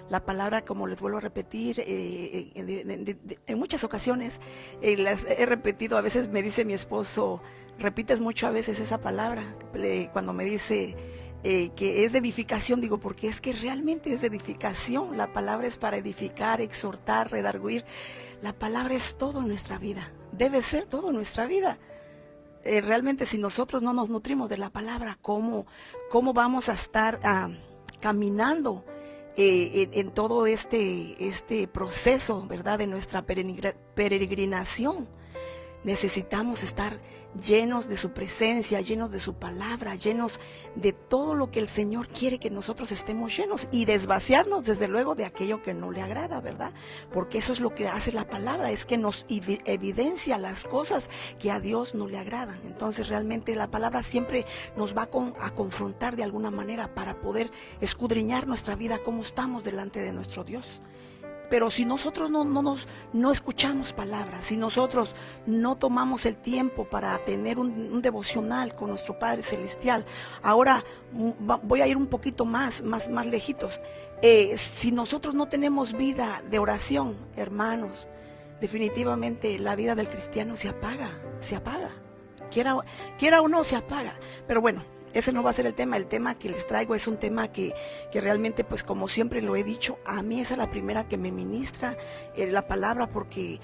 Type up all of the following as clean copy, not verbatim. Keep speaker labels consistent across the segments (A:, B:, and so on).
A: La palabra, como les vuelvo a repetir, en muchas ocasiones las he repetido. A veces me dice mi esposo, repites mucho a veces esa palabra. Cuando me dice que es de edificación, digo, porque es que realmente es de edificación. La palabra es para edificar, exhortar, redarguir. La palabra es todo en nuestra vida, debe ser todo en nuestra vida. Realmente si nosotros no nos nutrimos de la palabra, ¿cómo vamos a estar caminando en todo este proceso, ¿verdad?, de nuestra peregrinación? Necesitamos estar llenos de su presencia, llenos de su palabra, llenos de todo lo que el Señor quiere que nosotros estemos llenos, y desvaciarnos desde luego de aquello que no le agrada, ¿verdad? Porque eso es lo que hace la palabra, es que nos evidencia las cosas que a Dios no le agradan. Entonces realmente la palabra siempre nos va a confrontar de alguna manera para poder escudriñar nuestra vida, cómo estamos delante de nuestro Dios. Pero si nosotros no escuchamos palabras, si nosotros no tomamos el tiempo para tener un devocional con nuestro Padre Celestial, ahora voy a ir un poquito más lejitos. Si nosotros no tenemos vida de oración, hermanos, definitivamente la vida del cristiano se apaga. Quiera o no, se apaga. Pero bueno, ese no va a ser el tema que les traigo. Es un tema que realmente, pues como siempre lo he dicho, a mí esa es la primera que me ministra la palabra, porque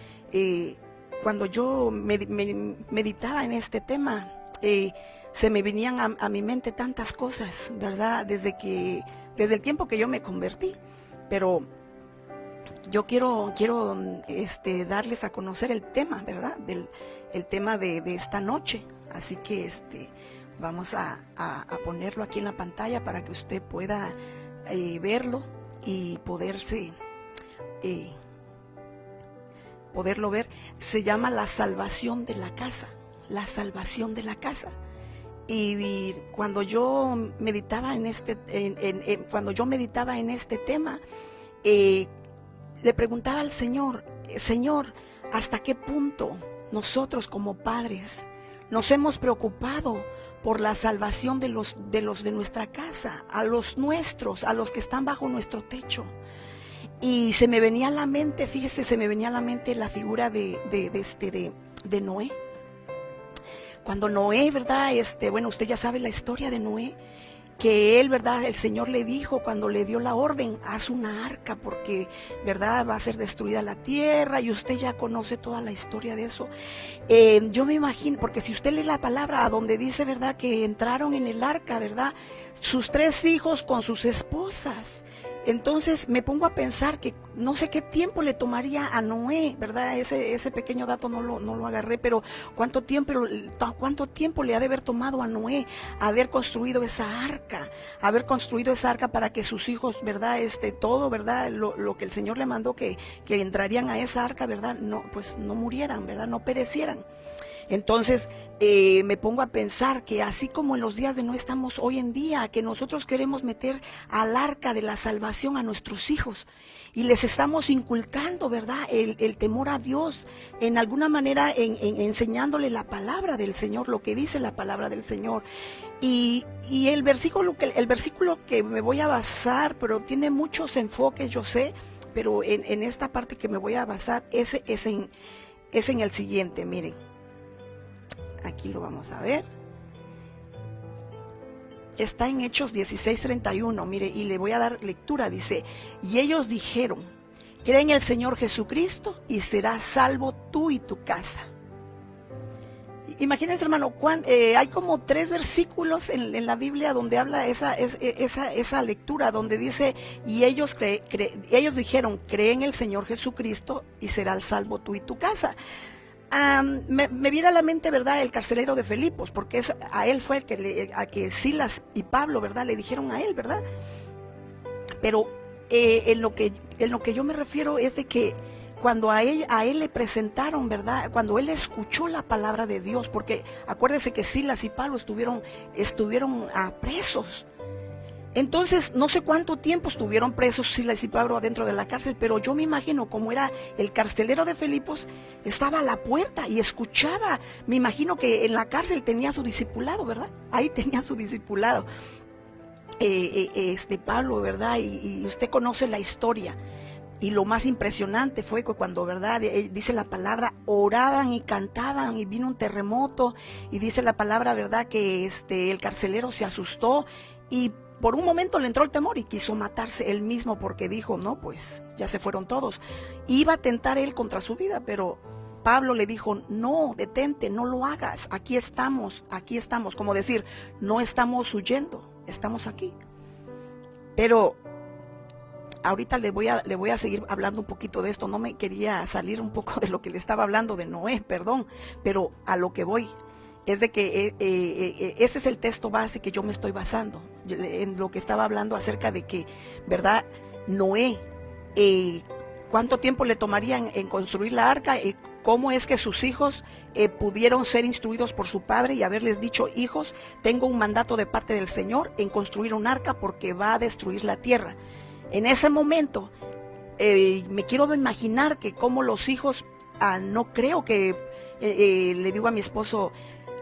A: cuando yo meditaba en este tema, se me venían a mi mente tantas cosas, ¿verdad? Desde el tiempo que yo me convertí. Pero yo quiero darles a conocer el tema, ¿verdad? El tema de esta noche. Así que vamos a ponerlo aquí en la pantalla para que usted pueda verlo y poderlo ver. Se llama la salvación de la casa. La salvación de la casa. Y cuando yo meditaba en este tema, le preguntaba al Señor, Señor, ¿hasta qué punto nosotros como padres nos hemos preocupado por la salvación de los de nuestra casa, a los nuestros, a los que están bajo nuestro techo? Y se me venía a la mente, fíjese, la figura de Noé. Cuando Noé, ¿verdad? Bueno, usted ya sabe la historia de Noé, que él, ¿verdad? El Señor le dijo cuando le dio la orden, haz una arca porque, ¿verdad?, va a ser destruida la tierra, y usted ya conoce toda la historia de eso. Yo me imagino, porque si usted lee la palabra a donde dice, ¿verdad?, que entraron en el arca, ¿verdad?, sus 3 hijos con sus esposas. Entonces me pongo a pensar que no sé qué tiempo le tomaría a Noé, ¿verdad? Ese pequeño dato no lo agarré, pero ¿cuánto tiempo le ha de haber tomado a Noé haber construido esa arca para que sus hijos, ¿verdad? Todo, ¿verdad? Lo que el Señor le mandó que entrarían a esa arca, ¿verdad? No, pues no murieran, ¿verdad? No perecieran. Entonces me pongo a pensar que así como en los días de Noé estamos hoy en día, que nosotros queremos meter al arca de la salvación a nuestros hijos y les estamos inculcando, ¿verdad?, el temor a Dios, en alguna manera enseñándole la palabra del Señor, lo que dice la palabra del Señor. Y el versículo que me voy a basar, pero tiene muchos enfoques, yo sé, pero en esta parte que me voy a basar es en el siguiente, miren. Aquí lo vamos a ver. Está en Hechos 16:31, mire, y le voy a dar lectura. Dice, y ellos dijeron, cree en el Señor Jesucristo y serás salvo tú y tu casa. Imagínense, hermano, hay como 3 versículos en la Biblia donde habla esa lectura, donde dice, y ellos dijeron, cree en el Señor Jesucristo y serás salvo tú y tu casa. Me viene a la mente, ¿verdad?, el carcelero de Filipos, porque a él fue a que Silas y Pablo, ¿verdad?, le dijeron a él, ¿verdad? Pero en lo que yo me refiero es de que cuando a él le presentaron, ¿verdad?, cuando él escuchó la palabra de Dios, porque acuérdese que Silas y Pablo estuvieron presos. Entonces, no sé cuánto tiempo estuvieron presos Silas y Pablo adentro de la cárcel, pero yo me imagino como era el carcelero de Filipos, estaba a la puerta y escuchaba. Me imagino que en la cárcel tenía su discipulado, ¿verdad? Ahí tenía su discipulado. Pablo, ¿verdad? Y usted conoce la historia. Y lo más impresionante fue que cuando, ¿verdad? Dice la palabra, oraban y cantaban y vino un terremoto. Y dice la palabra, ¿verdad? Que el carcelero se asustó y por un momento le entró el temor y quiso matarse él mismo porque dijo, no, pues ya se fueron todos. Iba a tentar él contra su vida, pero Pablo le dijo, no, detente, no lo hagas. Aquí estamos, como decir, no estamos huyendo, estamos aquí. Pero ahorita le voy a seguir hablando un poquito de esto. No me quería salir un poco de lo que le estaba hablando de Noé, perdón, pero a lo que voy es de que ese es el texto base que yo me estoy basando, en lo que estaba hablando acerca de que, ¿verdad? Noé, ¿cuánto tiempo le tomaría en construir la arca? ¿Cómo es que sus hijos pudieron ser instruidos por su padre y haberles dicho, hijos, tengo un mandato de parte del Señor en construir un arca porque va a destruir la tierra? En ese momento, me quiero imaginar que como los hijos, no creo que, le digo a mi esposo,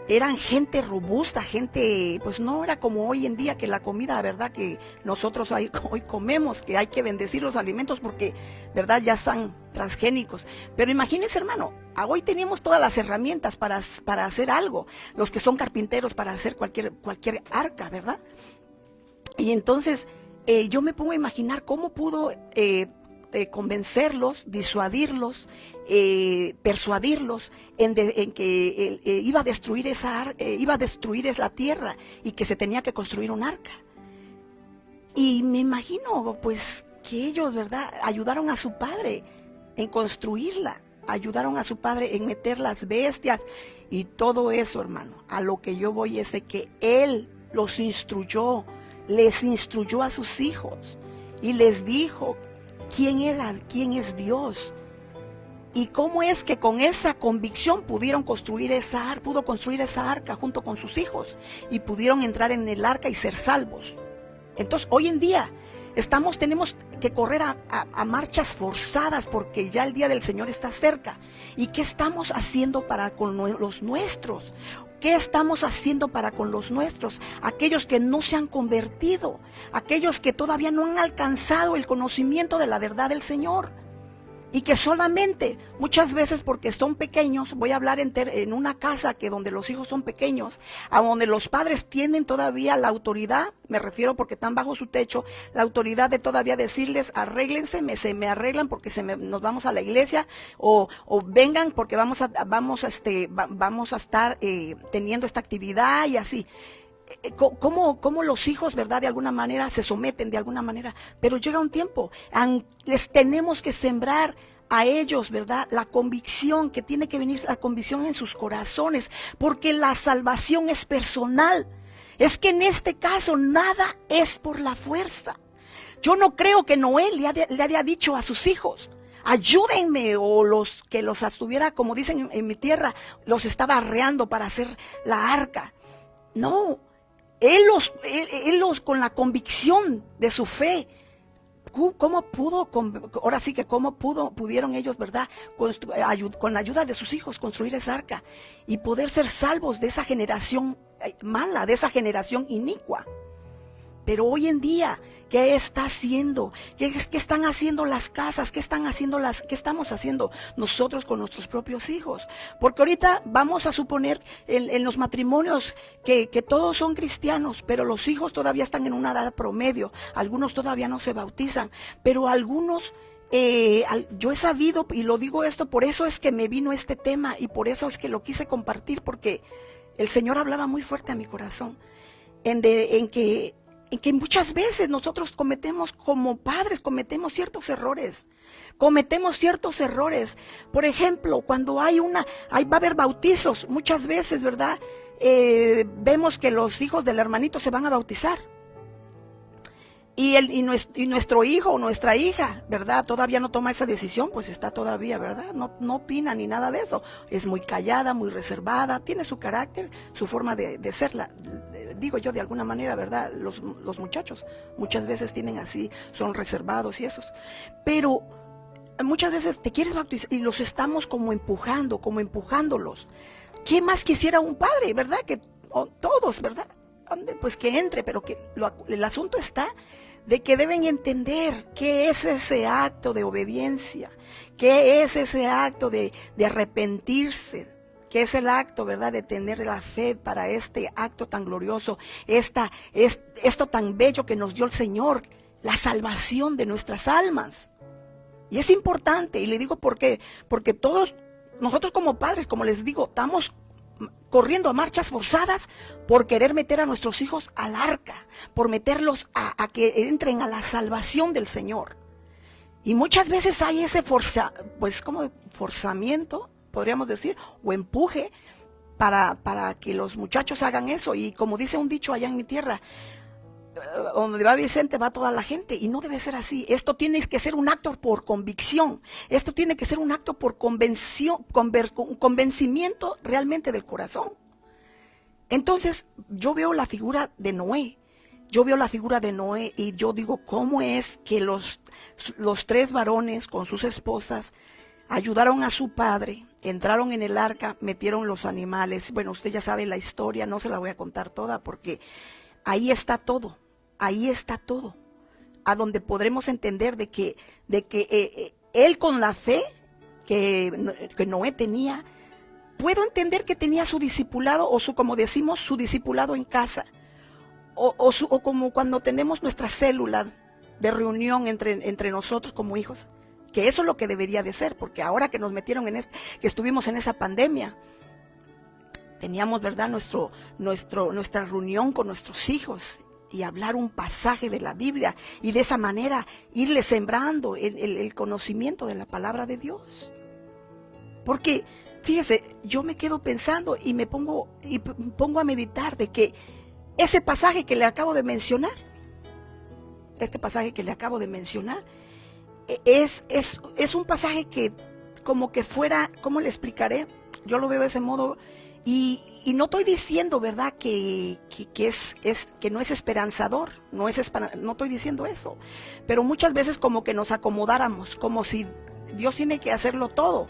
A: eran gente robusta, gente, pues no era como hoy en día que la comida, ¿verdad? Que nosotros hoy comemos, que hay que bendecir los alimentos porque, ¿verdad? Ya están transgénicos. Pero imagínense, hermano, hoy tenemos todas las herramientas para hacer algo, los que son carpinteros para hacer cualquier arca, ¿verdad? Y entonces yo me pongo a imaginar cómo pudo convencerlos, disuadirlos, persuadirlos en que iba a destruir iba a destruir la tierra y que se tenía que construir un arca. Y me imagino pues que ellos, ¿verdad?, ayudaron a su padre en construirla, ayudaron a su padre en meter las bestias y todo eso, hermano. A lo que yo voy es de que él los instruyó, les instruyó a sus hijos y les dijo quién es Dios y cómo es que con esa convicción pudo construir esa arca junto con sus hijos y pudieron entrar en el arca y ser salvos. Entonces hoy en día tenemos que correr a marchas forzadas porque ya el día del Señor está cerca. ¿Y qué estamos haciendo para con los nuestros? ¿Qué estamos haciendo para con los nuestros? Aquellos que no se han convertido, aquellos que todavía no han alcanzado el conocimiento de la verdad del Señor. Y que solamente, muchas veces porque son pequeños, voy a hablar en una casa donde los hijos son pequeños, a donde los padres tienen todavía la autoridad, me refiero porque están bajo su techo, la autoridad de todavía decirles, arréglense, se me arreglan porque nos vamos a la iglesia, o vengan porque vamos a estar teniendo esta actividad y así. Cómo los hijos, ¿verdad?, de alguna manera se someten, de alguna manera, pero llega un tiempo, les tenemos que sembrar a ellos, ¿verdad?, la convicción, que tiene que venir la convicción en sus corazones, porque la salvación es personal. Es que en este caso nada es por la fuerza. Yo no creo que Noé le haya dicho a sus hijos, ayúdenme, o que los estuviera, como dicen en mi tierra, los estaba arreando para hacer la arca. No. Él con la convicción de su fe, ¿cómo pudieron ellos, ¿verdad?, con la ayuda de sus hijos construir esa arca y poder ser salvos de esa generación mala, de esa generación inicua? Pero hoy en día, ¿qué está haciendo? ¿Qué están haciendo las casas? ¿Qué estamos haciendo nosotros con nuestros propios hijos? Porque ahorita vamos a suponer en los matrimonios que todos son cristianos, pero los hijos todavía están en una edad promedio. Algunos todavía no se bautizan, pero algunos, yo he sabido, y lo digo esto, por eso es que me vino este tema y por eso es que lo quise compartir, porque el Señor hablaba muy fuerte a mi corazón, en que muchas veces nosotros como padres cometemos ciertos errores. Por ejemplo, cuando va a haber bautizos, muchas veces, ¿verdad?, vemos que los hijos del hermanito se van a bautizar. Y nuestro hijo o nuestra hija, ¿verdad?, todavía no toma esa decisión, pues está todavía, ¿verdad?, no opina ni nada de eso. Es muy callada, muy reservada, tiene su carácter, su forma de ser, digo yo de alguna manera, ¿verdad? Los muchachos muchas veces tienen así, son reservados y esos. Pero muchas veces te quieres bautizar y los estamos como empujándolos. ¿Qué más quisiera un padre, verdad? Que todos, ¿verdad?, ande, pues que entre, pero que el asunto está de que deben entender qué es ese acto de obediencia, qué es ese acto de arrepentirse, qué es el acto, ¿verdad?, de tener la fe para este acto tan glorioso, esto tan bello que nos dio el Señor, la salvación de nuestras almas. Y es importante, y le digo por qué, porque todos nosotros como padres, como les digo, estamos corriendo a marchas forzadas por querer meter a nuestros hijos al arca, por meterlos a que entren a la salvación del Señor. Y muchas veces hay ese forzamiento, podríamos decir, o empuje para que los muchachos hagan eso. Y como dice un dicho allá en mi tierra, donde va Vicente va toda la gente, y no debe ser así. Esto tiene que ser un acto por convicción, esto tiene que ser un acto por convencimiento realmente del corazón. Entonces yo veo la figura de Noé, y yo digo, ¿cómo es que los 3 varones con sus esposas ayudaron a su padre, entraron en el arca, metieron los animales? Bueno, usted ya sabe la historia, no se la voy a contar toda porque ahí está todo, a donde podremos entender de que él con la fe que Noé tenía, puedo entender que tenía su discipulado, como decimos, su discipulado en casa, o como cuando tenemos nuestra célula de reunión entre nosotros como hijos, que eso es lo que debería de ser, porque ahora que nos metieron que estuvimos en esa pandemia, teníamos, ¿verdad?, nuestra reunión con nuestros hijos y hablar un pasaje de la Biblia y de esa manera irle sembrando el conocimiento de la palabra de Dios. Porque, fíjese, yo me quedo pensando y me pongo a meditar de que ese pasaje que le acabo de mencionar, es un pasaje que como que fuera, ¿cómo le explicaré? Yo lo veo de ese modo. Y no estoy diciendo, ¿verdad?, que no es esperanzador, no estoy diciendo eso, pero muchas veces como que nos acomodáramos, como si Dios tiene que hacerlo todo,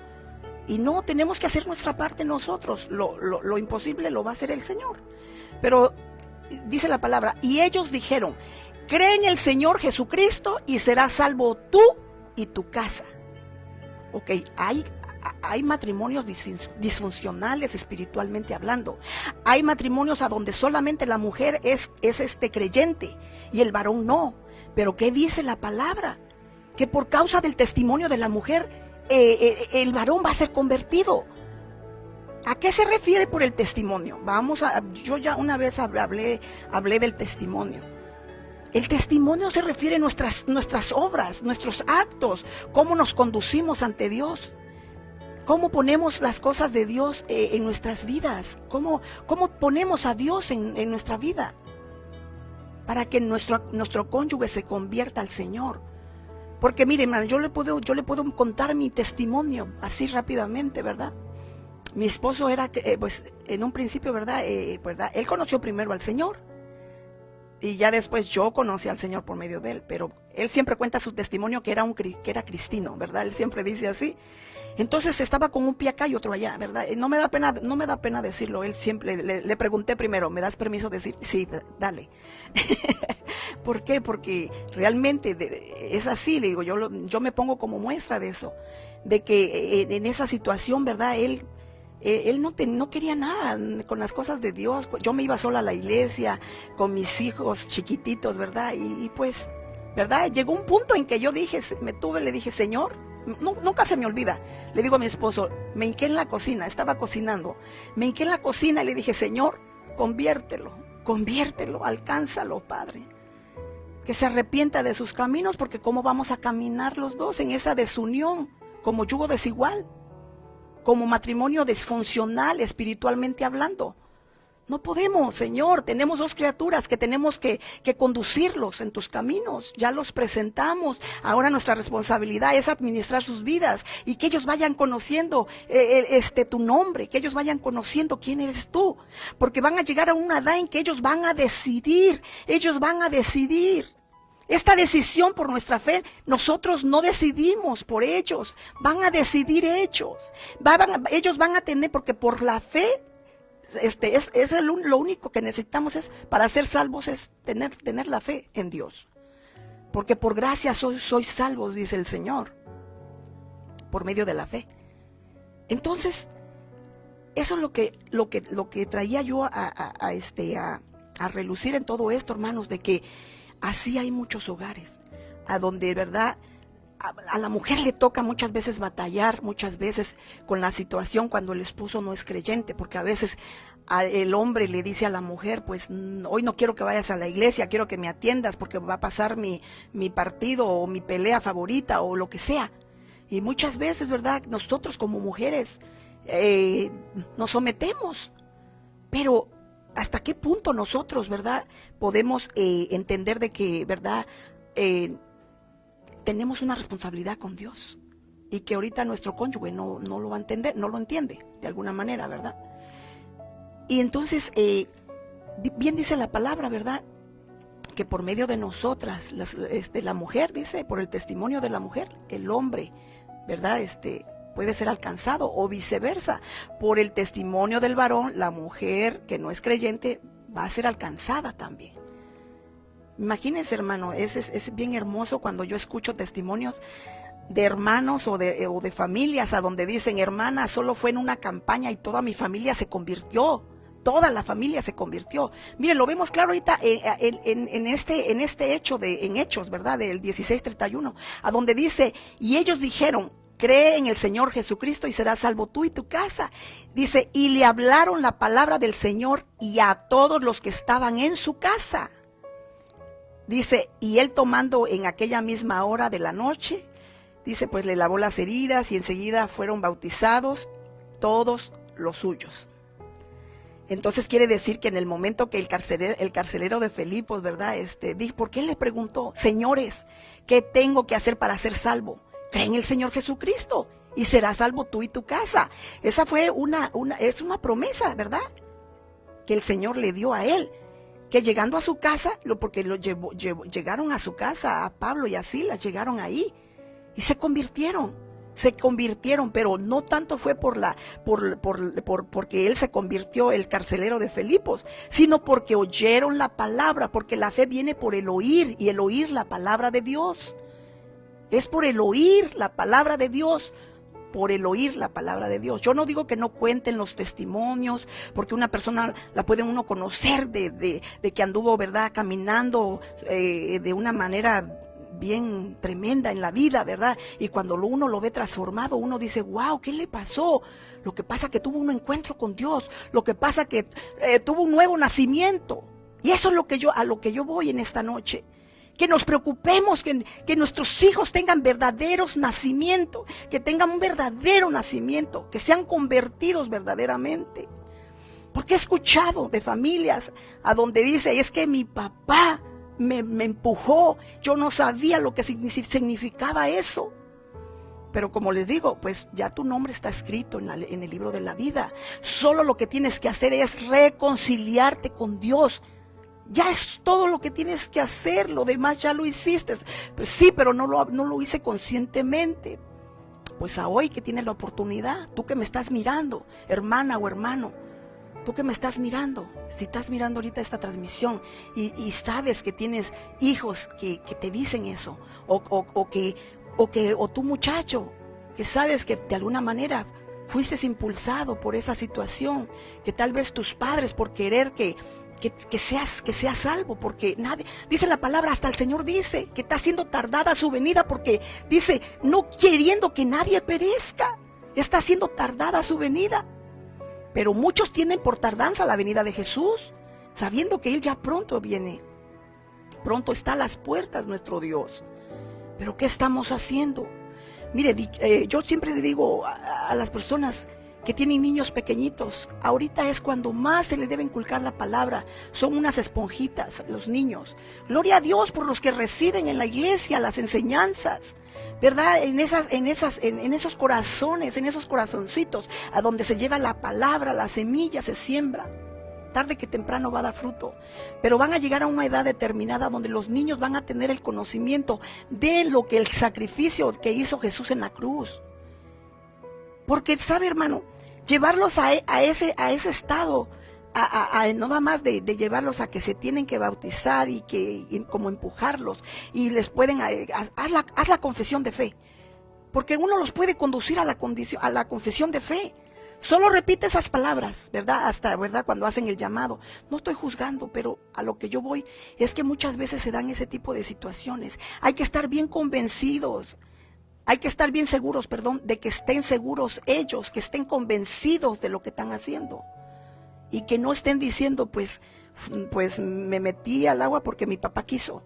A: y no, tenemos que hacer nuestra parte nosotros, lo imposible lo va a hacer el Señor. Pero dice la palabra, y ellos dijeron, cree en el Señor Jesucristo y serás salvo tú y tu casa. Ok, hay matrimonios disfuncionales espiritualmente hablando. Hay matrimonios a donde solamente la mujer es creyente y el varón no. Pero ¿qué dice la palabra? Que por causa del testimonio de la mujer, el varón va a ser convertido. ¿A qué se refiere por el testimonio? Yo ya una vez hablé del testimonio. El testimonio se refiere a nuestras obras, nuestros actos, cómo nos conducimos ante Dios. ¿Cómo ponemos las cosas de Dios en nuestras vidas? ¿Cómo ponemos a Dios en nuestra vida? Para que nuestro cónyuge se convierta al Señor. Porque miren, yo le puedo contar mi testimonio así rápidamente, ¿verdad? Mi esposo era, pues en un principio, ¿verdad? Él conoció primero al Señor. Y ya después yo conocí al Señor por medio de él. Pero él siempre cuenta su testimonio que era cristino, ¿verdad? Él siempre dice así. Entonces estaba con un pie acá y otro allá, ¿verdad? No me da pena decirlo. Él siempre, le pregunté primero, ¿me das permiso de decir? Sí, dale. ¿Por qué? Porque realmente es así, le digo, yo me pongo como muestra de eso. De que en esa situación, ¿verdad? Él no quería nada con las cosas de Dios. Yo me iba sola a la iglesia con mis hijos chiquititos, ¿verdad? Y pues, ¿verdad? Llegó un punto en que yo le dije, Señor, nunca se me olvida. Le digo a mi esposo, me hinqué en la cocina, estaba cocinando. Me hinqué en la cocina y le dije, Señor, conviértelo, alcánzalo, Padre. Que se arrepienta de sus caminos, porque ¿cómo vamos a caminar los dos en esa desunión? Como yugo desigual, como matrimonio disfuncional espiritualmente hablando. No podemos, Señor, tenemos 2 criaturas que tenemos que conducirlos en tus caminos, ya los presentamos, ahora nuestra responsabilidad es administrar sus vidas y que ellos vayan conociendo tu nombre, que ellos vayan conociendo quién eres tú, porque van a llegar a una edad en que ellos van a decidir. Esta decisión por nuestra fe, nosotros no decidimos por ellos, van a decidir ellos. Ellos van a tener, porque por la fe Lo único que necesitamos es, para ser salvos, es tener la fe en Dios. Porque por gracia sois salvos, dice el Señor, por medio de la fe. Entonces, eso es lo que traía yo a relucir en todo esto, hermanos, de que así hay muchos hogares, a donde, ¿verdad?, a la mujer le toca muchas veces batallar, muchas veces con la situación cuando el esposo no es creyente, porque a veces el hombre le dice a la mujer, pues hoy no quiero que vayas a la iglesia, quiero que me atiendas porque va a pasar mi partido o mi pelea favorita o lo que sea. Y muchas veces, ¿verdad?, nosotros como mujeres nos sometemos, pero ¿hasta qué punto nosotros, ¿verdad?, podemos entender de que, ¿verdad?, tenemos una responsabilidad con Dios y que ahorita nuestro cónyuge no lo va a entender, no lo entiende de alguna manera, ¿verdad? Y entonces, bien dice la palabra, ¿verdad?, que por medio de nosotras, la mujer, dice, por el testimonio de la mujer, el hombre, ¿verdad?, puede ser alcanzado, o viceversa, por el testimonio del varón, la mujer que no es creyente va a ser alcanzada también. Imagínense, hermano, es bien hermoso cuando yo escucho testimonios de hermanos o de familias a donde dicen, hermana, solo fue en una campaña y toda mi familia se convirtió. Toda la familia se convirtió. Miren, lo vemos claro ahorita en este hecho en Hechos, ¿verdad?, del 16:31, a donde dice, y ellos dijeron, cree en el Señor Jesucristo y serás salvo tú y tu casa. Dice, y le hablaron la palabra del Señor y a todos los que estaban en su casa. Dice, y él tomando en aquella misma hora de la noche, dice, pues le lavó las heridas y enseguida fueron bautizados todos los suyos. Entonces quiere decir que en el momento que el carcelero de Filipos, ¿verdad?, dijo, ¿por qué le preguntó? Señores, ¿qué tengo que hacer para ser salvo? Cree en el Señor Jesucristo y serás salvo tú y tu casa. Esa fue es una promesa, ¿verdad?, que el Señor le dio a él. Que llegando a su casa, porque llegaron a su casa, a Pablo y a Silas, llegaron ahí y se convirtieron, pero no tanto fue porque él se convirtió, el carcelero de Filipos, sino porque oyeron la palabra, porque la fe viene por el oír, y el oír la palabra de Dios. Es por el oír la palabra de Dios, por el oír la palabra de Dios. Yo no digo que no cuenten los testimonios, porque una persona la puede uno conocer de que anduvo, ¿verdad?, caminando de una manera bien tremenda en la vida, ¿verdad? Y cuando uno lo ve transformado, uno dice, wow, ¿qué le pasó? Lo que pasa que tuvo un encuentro con Dios, lo que pasa que tuvo un nuevo nacimiento. Y eso es a lo que yo voy en esta noche. Que nos preocupemos, que nuestros hijos tengan verdaderos nacimientos, que tengan un verdadero nacimiento, que sean convertidos verdaderamente. Porque he escuchado de familias a donde dice, es que mi papá me empujó, yo no sabía lo que significaba eso. Pero como les digo, pues ya tu nombre está escrito en el libro de la vida. Solo lo que tienes que hacer es reconciliarte con Dios. Ya es todo lo que tienes que hacer, lo demás ya lo hiciste. Pues sí, pero no lo hice conscientemente. Pues a hoy que tienes la oportunidad, tú que me estás mirando, hermana o hermano, tú que me estás mirando, si estás mirando ahorita esta transmisión y sabes que tienes hijos que te dicen eso, o tú muchacho, que sabes que de alguna manera fuiste impulsado por esa situación, que tal vez tus padres por querer que seas salvo, porque nadie, dice la palabra, hasta el Señor dice que está siendo tardada su venida, porque dice, no queriendo que nadie perezca, está siendo tardada su venida. Pero muchos tienen por tardanza la venida de Jesús, sabiendo que Él ya pronto viene, pronto está a las puertas nuestro Dios. Pero ¿qué estamos haciendo? Mire, yo siempre le digo a las personas que tienen niños pequeñitos, ahorita es cuando más se les debe inculcar la palabra. Son unas esponjitas los niños. Gloria a Dios por los que reciben en la iglesia las enseñanzas, ¿verdad? En esos corazones, en esos corazoncitos, a donde se lleva la palabra, la semilla se siembra. Tarde que temprano va a dar fruto, pero van a llegar a una edad determinada donde los niños van a tener el conocimiento de lo que el sacrificio que hizo Jesús en la cruz. Porque, ¿sabe, hermano? Llevarlos a ese estado no nada más de llevarlos a que se tienen que bautizar y como empujarlos, y les pueden, haz la confesión de fe, porque uno los puede conducir a la confesión de fe. Solo repite esas palabras, ¿verdad? Hasta, ¿verdad? Cuando hacen el llamado. No estoy juzgando, pero a lo que yo voy es que muchas veces se dan ese tipo de situaciones. Hay que estar bien convencidos. Hay que estar bien seguros, de que estén seguros ellos, que estén convencidos de lo que están haciendo. Y que no estén diciendo, pues me metí al agua porque mi papá quiso.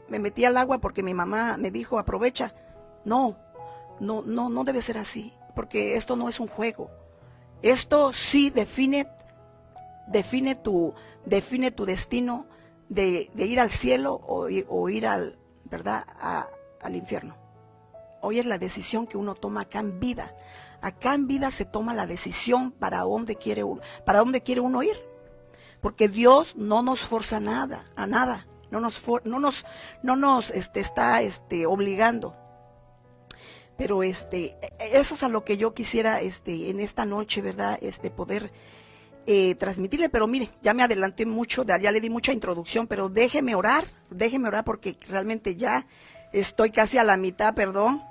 A: Me metí al agua porque mi mamá me dijo, aprovecha. No debe ser así. Porque esto no es un juego. Esto sí define tu destino de ir al cielo o ir ¿verdad? al infierno. Hoy es la decisión que uno toma acá en vida. Acá en vida se toma la decisión para dónde quiere uno ir. Porque Dios no nos forza a nada. No nos está obligando. Pero eso es a lo que yo quisiera en esta noche, ¿verdad? Poder transmitirle. Pero mire, ya me adelanté mucho, ya le di mucha introducción, pero déjeme orar porque realmente ya estoy casi a la mitad, perdón.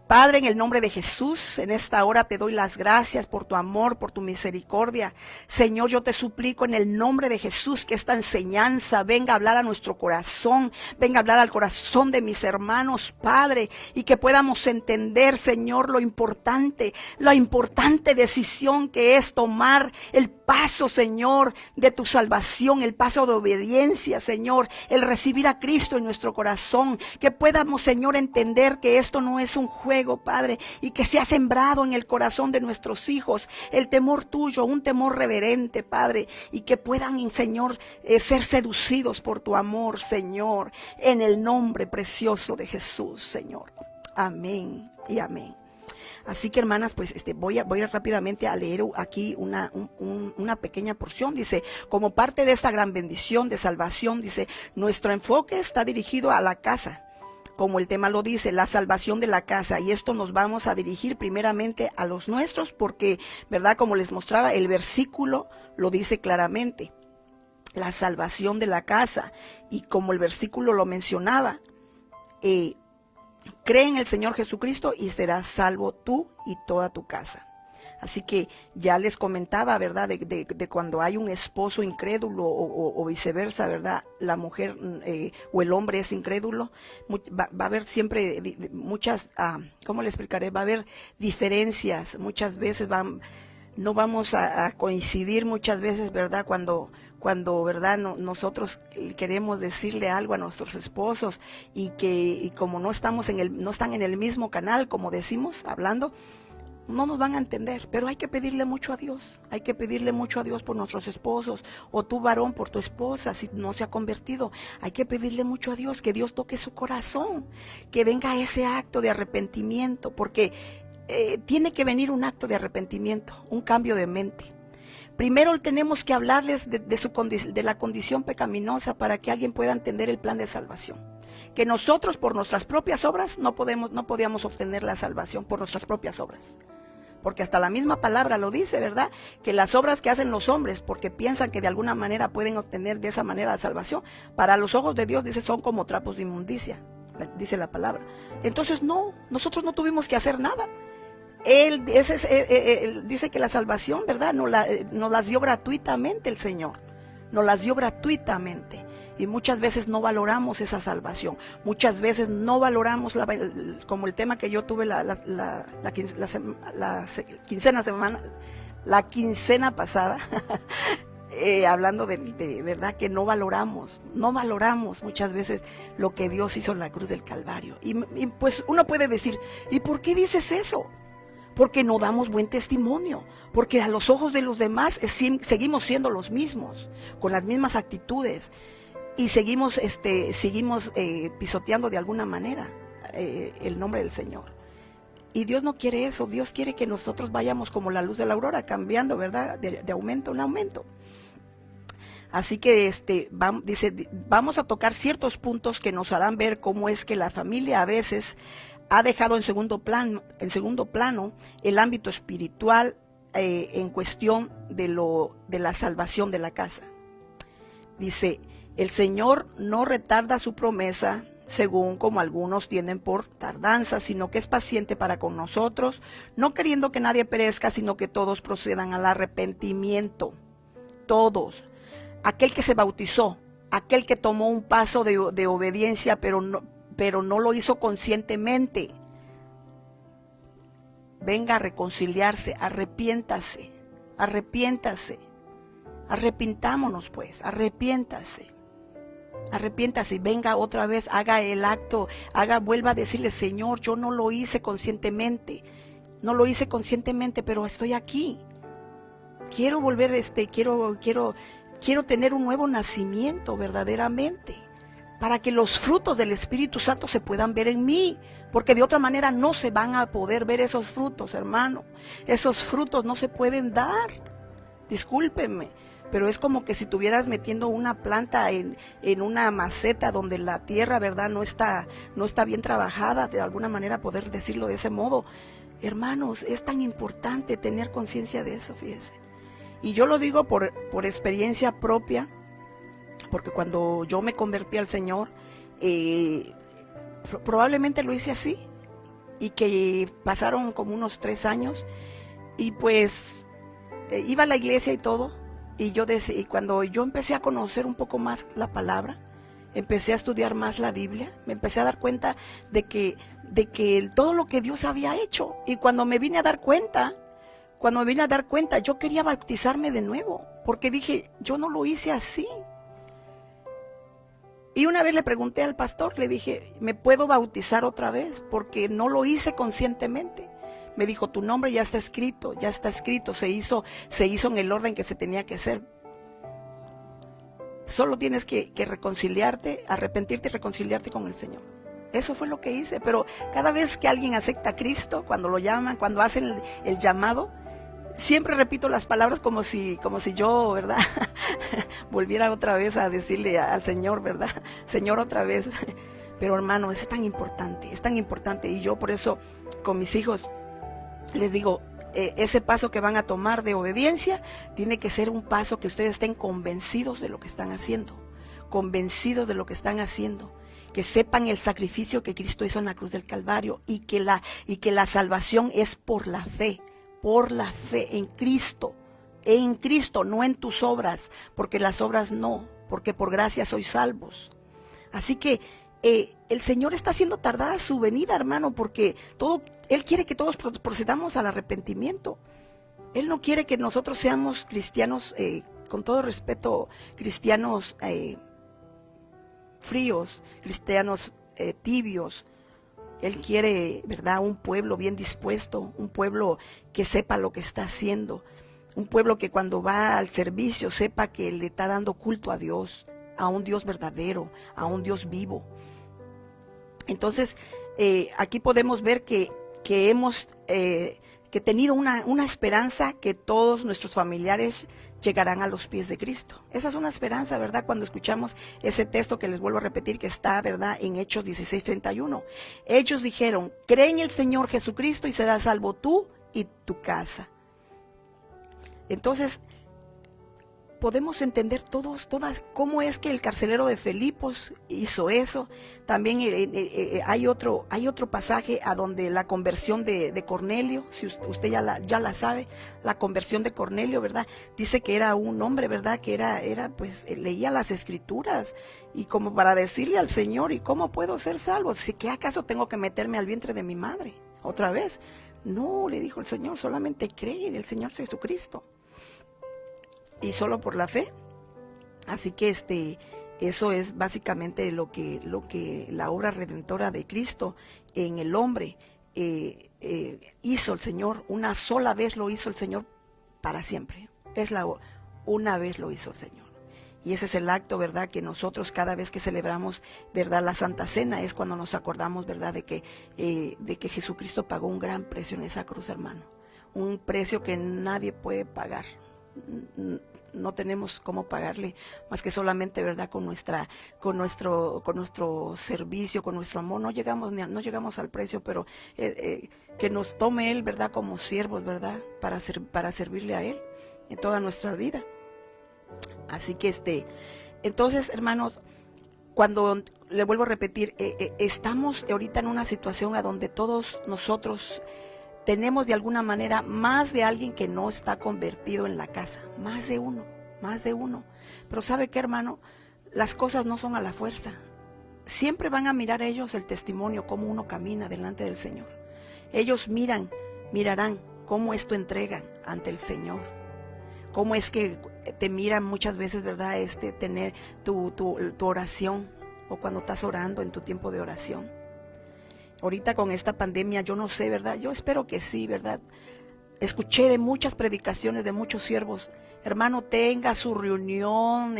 A: Padre, en el nombre de Jesús, en esta hora te doy las gracias por tu amor, por tu misericordia. Señor, yo te suplico en el nombre de Jesús que esta enseñanza venga a hablar a nuestro corazón, venga a hablar al corazón de mis hermanos, Padre, y que podamos entender, Señor, la importante decisión que es tomar el paso, Señor, de tu salvación, el paso de obediencia, Señor, el recibir a Cristo en nuestro corazón, que podamos, Señor, entender que esto no es un juego, Padre, y que se ha sembrado en el corazón de nuestros hijos el temor tuyo, un temor reverente, Padre, y que puedan, Señor, ser seducidos por tu amor, Señor, en el nombre precioso de Jesús, Señor. Amén y amén. Así que, hermanas, pues voy a rápidamente a leer aquí una pequeña porción. Dice, como parte de esta gran bendición de salvación, dice, nuestro enfoque está dirigido a la casa. Como el tema lo dice, la salvación de la casa. Y esto nos vamos a dirigir primeramente a los nuestros porque, ¿verdad? Como les mostraba, el versículo lo dice claramente. La salvación de la casa. Y como el versículo lo mencionaba, cree en el Señor Jesucristo y serás salvo tú y toda tu casa. Así que ya les comentaba, ¿verdad? De cuando hay un esposo incrédulo o viceversa, ¿verdad? La mujer o el hombre es incrédulo, va a haber siempre muchas, ¿cómo le explicaré? Va a haber diferencias, muchas veces no vamos a coincidir muchas veces, ¿verdad? Cuando ¿verdad? Nosotros queremos decirle algo a nuestros esposos y como no están en el mismo canal, como decimos, hablando, no nos van a entender, pero hay que pedirle mucho a Dios. Hay que pedirle mucho a Dios por nuestros esposos, o tú, varón, por tu esposa, si no se ha convertido. Hay que pedirle mucho a Dios, que Dios toque su corazón, que venga ese acto de arrepentimiento, porque tiene que venir un acto de arrepentimiento, un cambio de mente. Primero tenemos que hablarles de la condición pecaminosa para que alguien pueda entender el plan de salvación. Que nosotros por nuestras propias obras no podíamos obtener la salvación por nuestras propias obras. Porque hasta la misma palabra lo dice, ¿verdad? Que las obras que hacen los hombres, porque piensan que de alguna manera pueden obtener de esa manera la salvación, para los ojos de Dios, dice, son como trapos de inmundicia, dice la palabra. Entonces nosotros no tuvimos que hacer nada. Él dice que la salvación, ¿verdad? Nos las dio gratuitamente el Señor. Nos las dio gratuitamente. Y muchas veces no valoramos esa salvación. Muchas veces no valoramos, como el tema que yo tuve la quincena pasada, hablando de verdad que no valoramos muchas veces lo que Dios hizo en la cruz del Calvario. Y pues uno puede decir, ¿y por qué dices eso? Porque no damos buen testimonio, porque a los ojos de los demás seguimos siendo los mismos, con las mismas actitudes. Y seguimos pisoteando de alguna manera el nombre del Señor. Y Dios no quiere eso. Dios quiere que nosotros vayamos como la luz de la aurora, cambiando, ¿verdad? De aumento en aumento. Así que vamos a tocar ciertos puntos que nos harán ver cómo es que la familia a veces ha dejado en segundo plano el ámbito espiritual en cuestión de la salvación de la casa. Dice, el Señor no retarda su promesa, según como algunos tienen por tardanza, sino que es paciente para con nosotros, no queriendo que nadie perezca, sino que todos procedan al arrepentimiento. Todos. Aquel que se bautizó, aquel que tomó un paso de obediencia, pero no lo hizo conscientemente. Venga a reconciliarse, arrepiéntase, arrepintámonos pues, arrepiéntase y venga otra vez, haga el acto, vuelva a decirle, Señor, yo no lo hice conscientemente, pero estoy aquí. Quiero volver, quiero tener un nuevo nacimiento verdaderamente, para que los frutos del Espíritu Santo se puedan ver en mí, porque de otra manera no se van a poder ver esos frutos, hermano. Esos frutos no se pueden dar. Discúlpenme, pero es como que si estuvieras metiendo una planta en una maceta donde la tierra, ¿verdad?, no está bien trabajada, de alguna manera poder decirlo de ese modo. Hermanos, es tan importante tener conciencia de eso, fíjese. Y yo lo digo por experiencia propia, porque cuando yo me convertí al Señor, probablemente lo hice así, y que pasaron como unos 3 años, y pues iba a la iglesia y todo, y cuando yo empecé a conocer un poco más la palabra, empecé a estudiar más la Biblia, me empecé a dar cuenta de que todo lo que Dios había hecho, y cuando me vine a dar cuenta, yo quería bautizarme de nuevo, porque dije, yo no lo hice así. Y una vez le pregunté al pastor, le dije, ¿me puedo bautizar otra vez? Porque no lo hice conscientemente. Me dijo, tu nombre ya está escrito, se hizo en el orden que se tenía que hacer. Solo tienes que reconciliarte, arrepentirte y reconciliarte con el Señor. Eso fue lo que hice, pero cada vez que alguien acepta a Cristo, cuando lo llaman, cuando hacen el llamado, siempre repito las palabras como si yo, ¿verdad? Volviera otra vez a decirle al Señor, ¿verdad? Señor, otra vez. Pero hermano, es tan importante. Y yo por eso con mis hijos les digo, ese paso que van a tomar de obediencia tiene que ser un paso que ustedes estén convencidos de lo que están haciendo. Que sepan el sacrificio que Cristo hizo en la cruz del Calvario y que la salvación es por la fe en Cristo, no en tus obras, porque las obras no, porque por gracia sois salvos. Así que el Señor está haciendo tardada su venida, hermano, porque Él quiere que todos procedamos al arrepentimiento. Él no quiere que nosotros seamos cristianos, con todo respeto, cristianos fríos, cristianos tibios. Él quiere, ¿verdad?, un pueblo bien dispuesto, un pueblo que sepa lo que está haciendo, un pueblo que cuando va al servicio sepa que le está dando culto a Dios, a un Dios verdadero, a un Dios vivo. Entonces, aquí podemos ver que hemos tenido una esperanza que todos nuestros familiares llegarán a los pies de Cristo. Esa es una esperanza, ¿verdad? Cuando escuchamos ese texto que les vuelvo a repetir, que está, ¿verdad?, en Hechos 16:31. Ellos dijeron, cree en el Señor Jesucristo y serás salvo tú y tu casa. Entonces, podemos entender todas cómo es que el carcelero de Filipos hizo eso. También hay otro pasaje a donde la conversión de Cornelio, si usted ya la sabe, la conversión de Cornelio, ¿verdad? Dice que era un hombre, ¿verdad?, que era pues leía las escrituras y como para decirle al Señor, ¿y cómo puedo ser salvo? Si ¿qué acaso tengo que meterme al vientre de mi madre otra vez? No, le dijo el Señor, solamente cree en el Señor Jesucristo. Y solo por la fe. Así que eso es básicamente lo que la obra redentora de Cristo en el hombre hizo el Señor. Una sola vez lo hizo el Señor para siempre. Una vez lo hizo el Señor. Y ese es el acto, ¿verdad?, que nosotros cada vez que celebramos, ¿verdad?, la Santa Cena, es cuando nos acordamos, ¿verdad?, de que Jesucristo pagó un gran precio en esa cruz, hermano. Un precio que nadie puede pagar. no tenemos cómo pagarle más que solamente, ¿verdad? Con nuestro servicio, con nuestro amor. No llegamos al precio, pero que nos tome Él, ¿verdad? Como siervos, ¿verdad? Para servirle a Él en toda nuestra vida. Así que entonces, hermanos, cuando le vuelvo a repetir, estamos ahorita en una situación a donde todos nosotros tenemos de alguna manera más de alguien que no está convertido en la casa, más de uno. Pero ¿sabe qué, hermano? Las cosas no son a la fuerza. Siempre van a mirar ellos el testimonio, cómo uno camina delante del Señor. Ellos mirarán cómo es tu entrega ante el Señor. Cómo es que te miran muchas veces, ¿verdad? Tener tu oración, o cuando estás orando en tu tiempo de oración. Ahorita con esta pandemia, yo no sé, ¿verdad? Yo espero que sí, ¿verdad? Escuché de muchas predicaciones de muchos siervos. Hermano, tenga su reunión,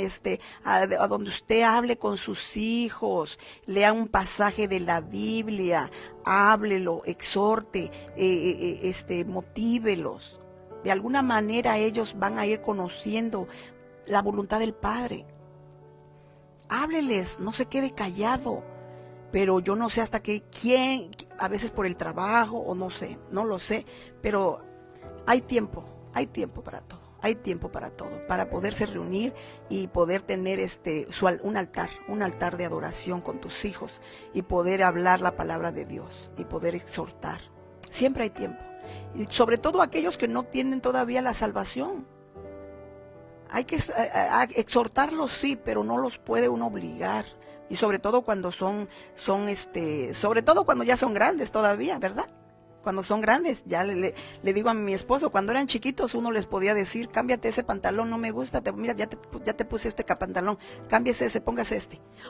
A: a donde usted hable con sus hijos, lea un pasaje de la Biblia, háblelo, exhorte, motívelos. De alguna manera ellos van a ir conociendo la voluntad del Padre. Hábleles, no se quede callado. Pero yo no sé hasta quién, a veces por el trabajo o no sé, no lo sé, pero hay tiempo para todo, para poderse reunir y poder tener un altar de adoración con tus hijos y poder hablar la palabra de Dios y poder exhortar. Siempre hay tiempo, y sobre todo aquellos que no tienen todavía la salvación. Hay que exhortarlos, sí, pero no los puede uno obligar. Y sobre todo cuando sobre todo cuando ya son grandes todavía, ¿verdad? Cuando son grandes, ya le digo a mi esposo, cuando eran chiquitos uno les podía decir, cámbiate ese pantalón, no me gusta, mira, ya te puse pantalón, cámbiese ese, póngase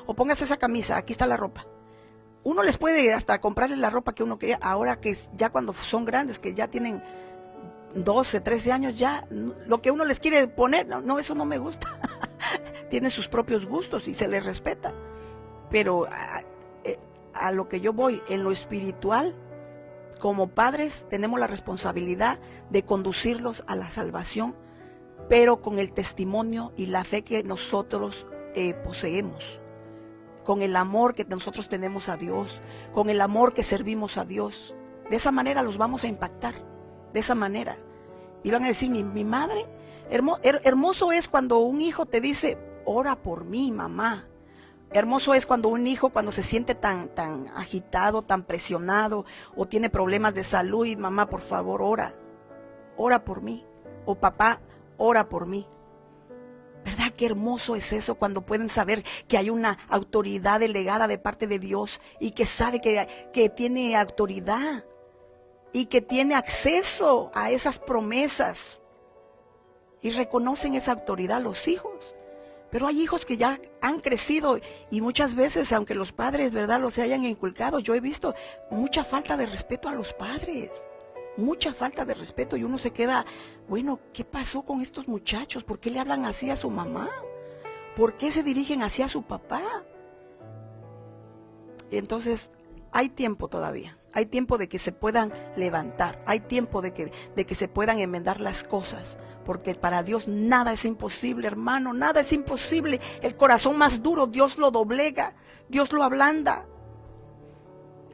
A: o póngase esa camisa, aquí está la ropa. Uno les puede hasta comprarles la ropa que uno quería. Ahora que ya cuando son grandes, que ya tienen 12, 13 años, ya lo que uno les quiere poner, no, eso no me gusta. Tienen sus propios gustos y se les respeta. Pero a lo que yo voy, en lo espiritual, como padres tenemos la responsabilidad de conducirlos a la salvación, pero con el testimonio y la fe que nosotros poseemos, con el amor que nosotros tenemos a Dios, con el amor que servimos a Dios. De esa manera los vamos a impactar, de esa manera. Y van a decir, mi madre, hermoso es cuando un hijo te dice, ora por mí, mamá. Hermoso es cuando un hijo, cuando se siente tan agitado, tan presionado, o tiene problemas de salud, y mamá, por favor, ora por mí, o papá, ora por mí. ¿Verdad qué hermoso es eso cuando pueden saber que hay una autoridad delegada de parte de Dios y que sabe que tiene autoridad y que tiene acceso a esas promesas y reconocen esa autoridad los hijos? Pero hay hijos que ya han crecido y muchas veces, aunque los padres, ¿verdad?, los hayan inculcado, yo he visto mucha falta de respeto a los padres. Mucha falta de respeto y uno se queda, bueno, ¿qué pasó con estos muchachos? ¿Por qué le hablan así a su mamá? ¿Por qué se dirigen así a su papá? Entonces, hay tiempo todavía. Hay tiempo de que se puedan levantar. Hay tiempo de que se puedan enmendar las cosas. Porque para Dios nada es imposible, hermano. Nada es imposible. El corazón más duro, Dios lo doblega. Dios lo ablanda.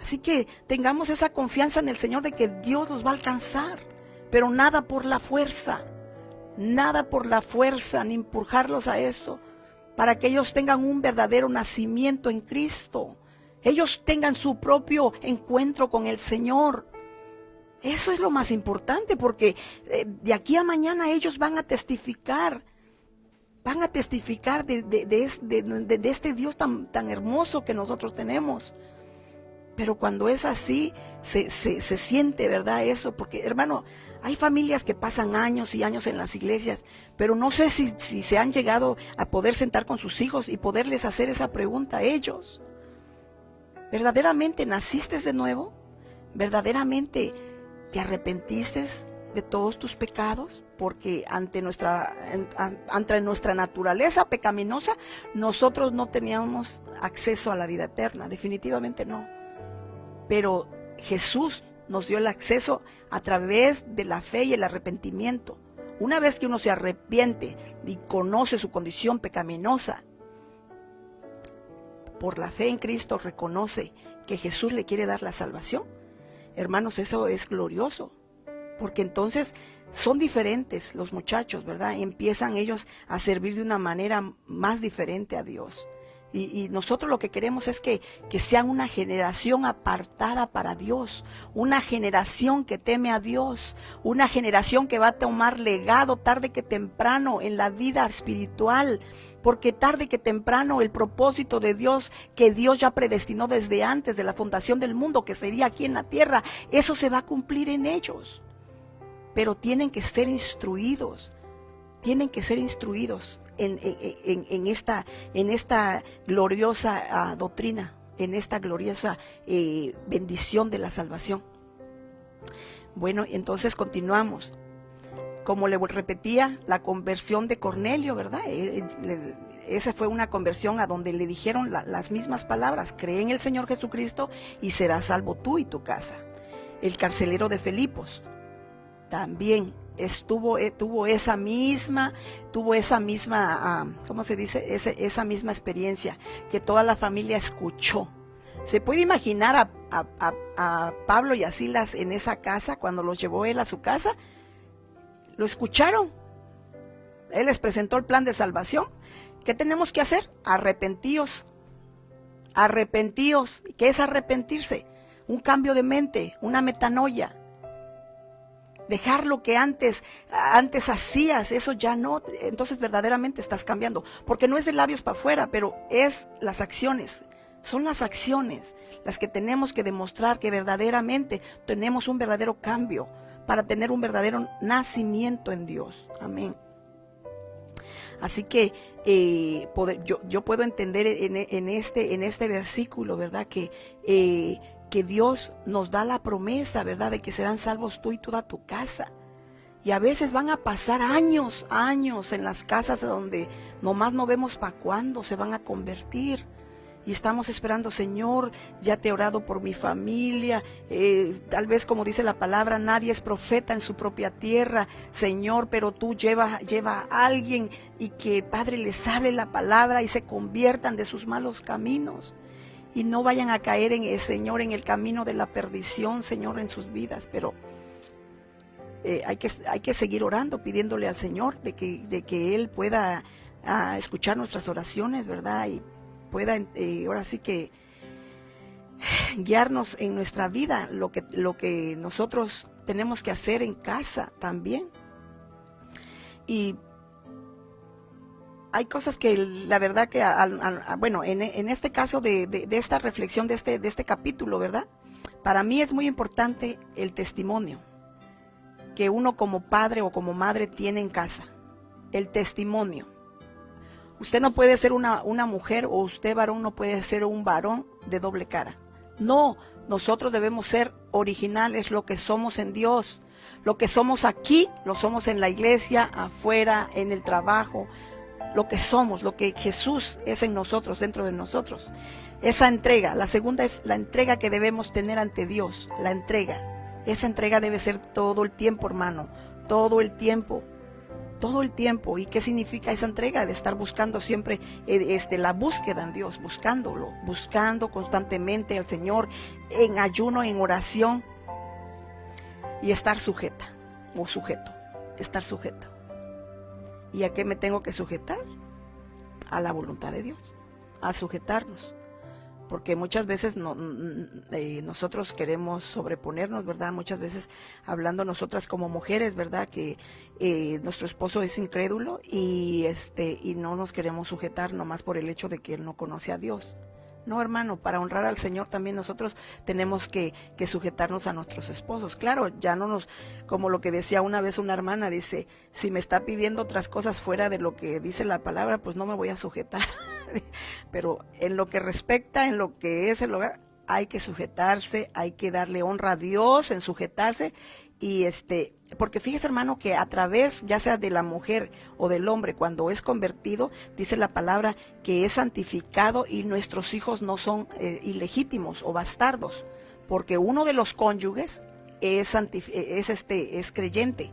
A: Así que tengamos esa confianza en el Señor de que Dios los va a alcanzar. Pero nada por la fuerza. Nada por la fuerza, ni empujarlos a eso. Para que ellos tengan un verdadero nacimiento en Cristo. Ellos tengan su propio encuentro con el Señor. Eso es lo más importante, porque de aquí a mañana ellos van a testificar. Van a testificar de este Dios tan hermoso que nosotros tenemos. Pero cuando es así, se siente, ¿verdad? Eso, porque, hermano, hay familias que pasan años y años en las iglesias, pero no sé si se han llegado a poder sentar con sus hijos y poderles hacer esa pregunta a ellos. ¿Verdaderamente naciste de nuevo? ¿Verdaderamente te arrepentiste de todos tus pecados? Porque ante nuestra naturaleza pecaminosa, nosotros no teníamos acceso a la vida eterna, definitivamente no. Pero Jesús nos dio el acceso a través de la fe y el arrepentimiento. Una vez que uno se arrepiente y conoce su condición pecaminosa, por la fe en Cristo reconoce que Jesús le quiere dar la salvación. Hermanos, eso es glorioso, porque entonces son diferentes los muchachos, ¿verdad? Empiezan ellos a servir de una manera más diferente a Dios. Y nosotros lo que queremos es que sean una generación apartada para Dios, una generación que teme a Dios, una generación que va a tomar legado tarde que temprano en la vida espiritual, porque tarde que temprano el propósito de Dios, que Dios ya predestinó desde antes de la fundación del mundo, que sería aquí en la tierra, eso se va a cumplir en ellos. Pero tienen que ser instruidos, en esta gloriosa doctrina, en esta gloriosa bendición de la salvación. Bueno, entonces continuamos. Como le repetía, la conversión de Cornelio, ¿verdad? Esa fue una conversión a donde le dijeron las mismas palabras: cree en el Señor Jesucristo y serás salvo tú y tu casa. El carcelero de Filipos también tuvo esa misma, ¿cómo se dice? Esa misma experiencia que toda la familia escuchó. ¿Se puede imaginar a Pablo y a Silas en esa casa cuando los llevó él a su casa? Lo escucharon. Él les presentó el plan de salvación. ¿Qué tenemos que hacer? Arrepentíos. Arrepentíos. ¿Qué es arrepentirse? Un cambio de mente, una metanoia. Dejar lo que antes hacías, eso ya no. Entonces verdaderamente estás cambiando. Porque no es de labios para afuera, pero es las acciones. Son las acciones las que tenemos que demostrar que verdaderamente tenemos un verdadero cambio para tener un verdadero nacimiento en Dios. Amén. Así que yo puedo entender en este versículo, ¿verdad? Que Dios nos da la promesa, ¿verdad? De que serán salvos tú y toda tu casa. Y a veces van a pasar años en las casas donde nomás no vemos para cuándo se van a convertir. Y estamos esperando: Señor, ya te he orado por mi familia. Tal vez, como dice la palabra, nadie es profeta en su propia tierra, Señor, pero tú lleva a alguien y que, Padre, les hable la palabra y se conviertan de sus malos caminos. Y no vayan a caer Señor, en el camino de la perdición, Señor, en sus vidas. Pero hay que seguir orando, pidiéndole al Señor de que Él pueda escuchar nuestras oraciones, ¿verdad? Y pueda ahora sí que guiarnos en nuestra vida, lo que nosotros tenemos que hacer en casa también. Y hay cosas que la verdad que, bueno, en este caso de esta reflexión de este capítulo, ¿verdad? Para mí es muy importante el testimonio que uno como padre o como madre tiene en casa. El testimonio. Usted no puede ser una mujer, o usted varón no puede ser un varón de doble cara. No, nosotros debemos ser originales, lo que somos en Dios. Lo que somos aquí, lo somos en la iglesia, afuera, en el trabajo. Lo que somos, lo que Jesús es en nosotros, dentro de nosotros. Esa entrega. La segunda es la entrega que debemos tener ante Dios. La entrega. Esa entrega debe ser todo el tiempo, hermano. Todo el tiempo. Todo el tiempo. ¿Y qué significa esa entrega? De estar buscando siempre la búsqueda en Dios, buscando constantemente al Señor, en ayuno, en oración, y estar sujeta o sujeto, estar sujeto. ¿Y a qué me tengo que sujetar? A la voluntad de Dios, a sujetarnos. Porque muchas veces nosotros queremos sobreponernos, ¿verdad? Muchas veces hablando nosotras como mujeres, ¿verdad? Que nuestro esposo es incrédulo y no nos queremos sujetar nomás por el hecho de que él no conoce a Dios. No, hermano, para honrar al Señor también nosotros tenemos que sujetarnos a nuestros esposos. Claro, ya no como lo que decía una vez una hermana, dice: si me está pidiendo otras cosas fuera de lo que dice la palabra, pues no me voy a sujetar. Pero en lo que respecta, en lo que es el hogar, hay que sujetarse, hay que darle honra a Dios en sujetarse. Y porque fíjese, hermano, que a través, ya sea de la mujer o del hombre, cuando es convertido, dice la palabra que es santificado, y nuestros hijos no son ilegítimos o bastardos, porque uno de los cónyuges es creyente.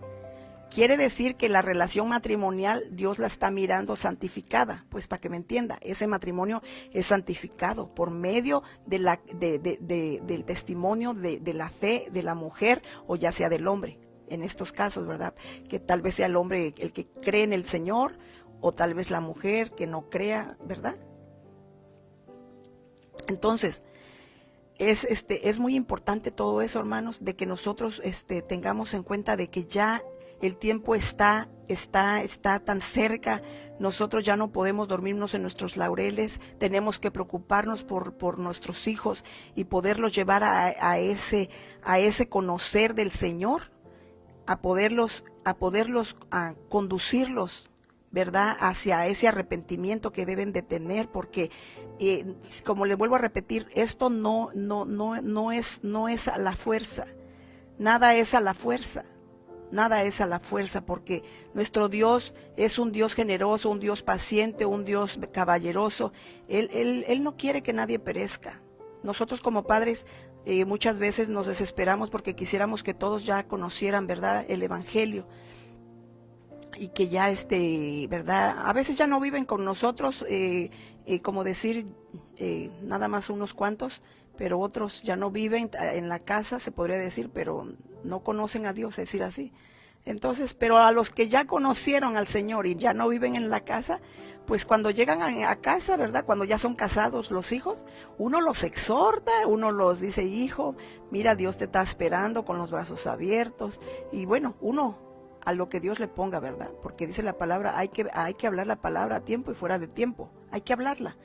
A: quiere decir que la relación matrimonial Dios la está mirando santificada. Pues para que me entienda, ese matrimonio es santificado por medio del testimonio de la fe de la mujer o ya sea del hombre. En estos casos, ¿verdad? Que tal vez sea el hombre el que cree en el Señor o tal vez la mujer que no crea, ¿verdad? Entonces, es muy importante todo eso, hermanos, de que nosotros tengamos en cuenta de que ya el tiempo está tan cerca. Nosotros ya no podemos dormirnos en nuestros laureles, tenemos que preocuparnos por nuestros hijos y poderlos llevar a ese conocer del Señor, a poderlos conducirlos, ¿verdad?, hacia ese arrepentimiento que deben de tener, porque como le vuelvo a repetir, esto no es a la fuerza, nada es a la fuerza. Nada es a la fuerza, porque nuestro Dios es un Dios generoso, un Dios paciente, un Dios caballeroso. Él no quiere que nadie perezca. Nosotros como padres muchas veces nos desesperamos porque quisiéramos que todos ya conocieran, ¿verdad?, el Evangelio. Y que ya, ¿verdad?, a veces ya no viven con nosotros, como decir, nada más unos cuantos, pero otros ya no viven en la casa, se podría decir, pero no conocen a Dios, es decir así. Entonces, pero a los que ya conocieron al Señor y ya no viven en la casa, pues cuando llegan a casa, ¿verdad?, cuando ya son casados los hijos, uno los exhorta, uno los dice, hijo, mira, Dios te está esperando con los brazos abiertos. Y bueno, uno a lo que Dios le ponga, ¿verdad? Porque dice la palabra, hay que hablar la palabra a tiempo y fuera de tiempo, hay que hablarla.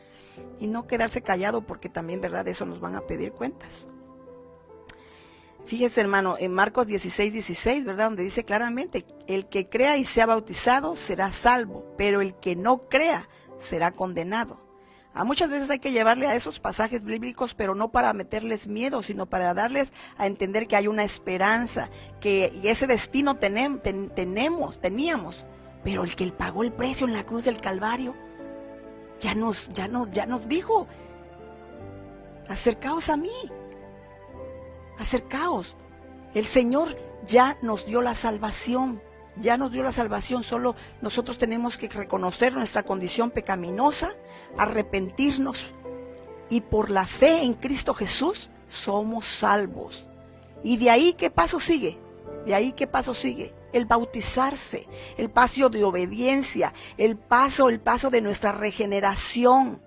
A: Y no quedarse callado, porque también, ¿verdad?, de eso nos van a pedir cuentas. Fíjese, hermano, en Marcos 16:16, ¿verdad?, donde dice claramente, el que crea y sea bautizado será salvo, pero el que no crea será condenado. A muchas veces hay que llevarle a esos pasajes bíblicos, pero no para meterles miedo, sino para darles a entender que hay una esperanza, y ese destino teníamos, pero el que pagó el precio en la cruz del Calvario, ya nos dijo, acercaos a mí, acercaos. El Señor ya nos dio la salvación, solo nosotros tenemos que reconocer nuestra condición pecaminosa, arrepentirnos, y por la fe en Cristo Jesús somos salvos. Y de ahí, ¿qué paso sigue? El bautizarse, el paso de obediencia, el paso de nuestra regeneración,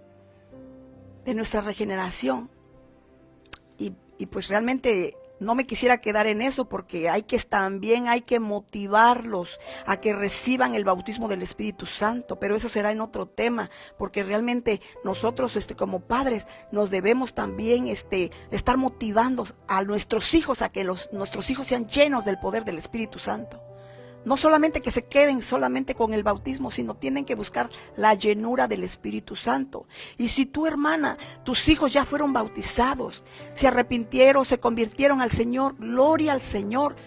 A: y pues realmente no me quisiera quedar en eso, porque también hay que motivarlos a que reciban el bautismo del Espíritu Santo, pero eso será en otro tema, porque realmente nosotros como padres nos debemos también estar motivando a nuestros hijos a que nuestros hijos sean llenos del poder del Espíritu Santo. No solamente que se queden solamente con el bautismo, sino tienen que buscar la llenura del Espíritu Santo. Y si tu hermana, tus hijos ya fueron bautizados, se arrepintieron, se convirtieron al Señor, gloria al Señor,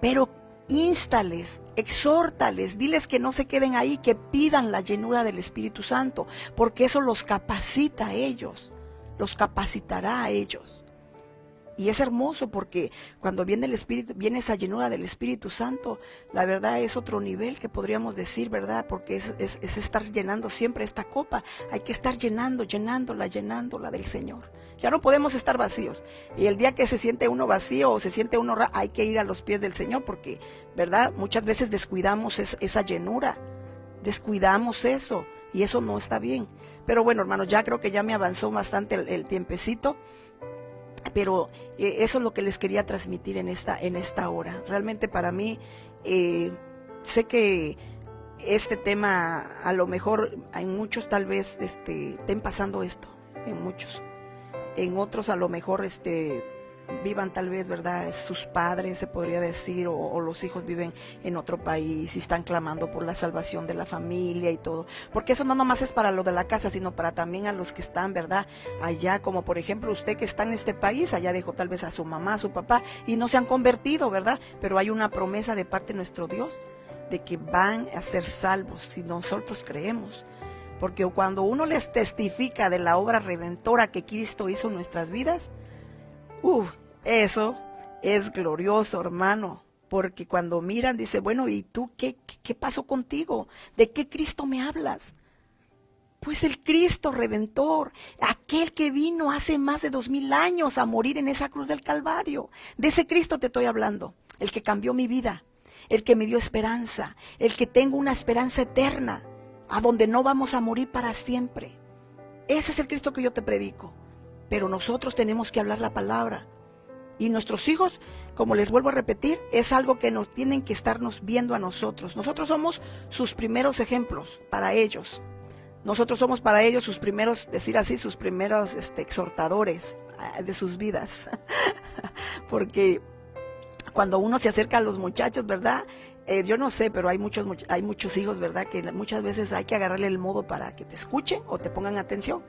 A: pero instales, exhórtales, diles que no se queden ahí, que pidan la llenura del Espíritu Santo, porque eso los capacita a ellos, los capacitará a ellos. Y es hermoso, porque cuando viene esa llenura del Espíritu Santo, la verdad es otro nivel, que podríamos decir, ¿verdad? Porque es estar llenando siempre esta copa. Hay que estar llenándola del Señor. Ya no podemos estar vacíos. Y el día que se siente uno vacío o se siente uno hay que ir a los pies del Señor, porque, ¿verdad?, muchas veces descuidamos esa llenura. Descuidamos eso, y eso no está bien. Pero bueno, hermanos, ya creo que ya me avanzó bastante el tiempecito. Pero eso es lo que les quería transmitir en esta hora. Realmente para mí, sé que este tema, a lo mejor hay muchos tal vez estén pasando esto, en muchos. En otros a lo mejor vivan tal vez, ¿verdad?, sus padres, se podría decir, o los hijos viven en otro país y están clamando por la salvación de la familia y todo, porque eso no nomás es para lo de la casa, sino para también a los que están, ¿verdad?, allá, como por ejemplo usted que está en este país, allá dejó tal vez a su mamá, a su papá, y no se han convertido, ¿verdad?, pero hay una promesa de parte de nuestro Dios, de que van a ser salvos si nosotros creemos. Porque cuando uno les testifica de la obra redentora que Cristo hizo en nuestras vidas, eso es glorioso, hermano. porque cuando miran, dice, bueno, ¿y tú qué pasó contigo? ¿De qué Cristo me hablas? Pues el Cristo Redentor, aquel que vino hace más de 2000 años a morir en esa cruz del Calvario. De ese Cristo te estoy hablando, el que cambió mi vida, el que me dio esperanza, el que tengo una esperanza eterna, a donde no vamos a morir para siempre. Ese es el Cristo que yo te predico. Pero nosotros tenemos que hablar la palabra. Y nuestros hijos, como les vuelvo a repetir, es algo que nos tienen que estarnos viendo a nosotros. Nosotros somos sus primeros ejemplos para ellos. Nosotros somos para ellos sus primeros, decir así, sus primeros exhortadores de sus vidas. Porque cuando uno se acerca a los muchachos, ¿verdad? Yo no sé, pero hay muchos hijos, ¿verdad? Que muchas veces hay que agarrarle el modo para que te escuchen o te pongan atención.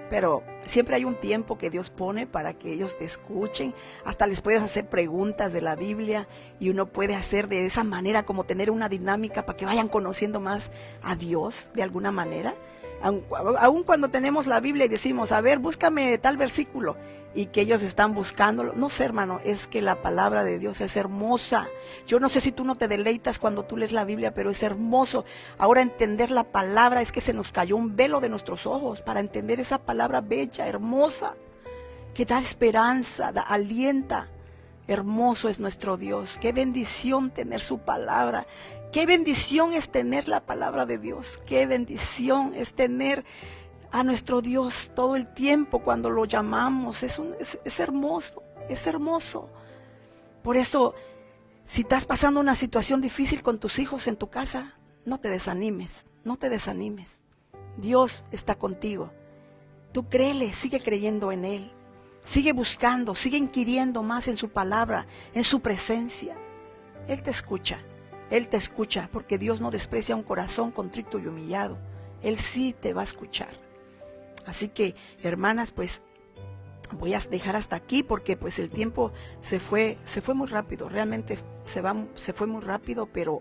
A: Pero siempre hay un tiempo que Dios pone para que ellos te escuchen. Hasta les puedes hacer preguntas de la Biblia y uno puede hacer de esa manera como tener una dinámica para que vayan conociendo más a Dios de alguna manera. Aun cuando tenemos la Biblia y decimos, a ver, búscame tal versículo, y que ellos están buscándolo. No sé, hermano, es que la palabra de Dios es hermosa. Yo no sé si tú no te deleitas cuando tú lees la Biblia, pero es hermoso. Ahora entender la palabra es que se nos cayó un velo de nuestros ojos para entender esa palabra bella, hermosa, que da esperanza, alienta. Hermoso es nuestro Dios. Qué bendición tener su palabra. Qué bendición es tener la palabra de Dios. Qué bendición es tener a nuestro Dios todo el tiempo cuando lo llamamos. Es hermoso, es hermoso. Por eso, si estás pasando una situación difícil con tus hijos en tu casa, no te desanimes, no te desanimes. Dios está contigo. Tú créele, sigue creyendo en Él. Sigue buscando, sigue inquiriendo más en su palabra, en su presencia. Él te escucha, porque Dios no desprecia un corazón contrito y humillado. Él sí te va a escuchar. Así que, hermanas, pues voy a dejar hasta aquí porque pues el tiempo se fue muy rápido. Realmente se fue muy rápido, pero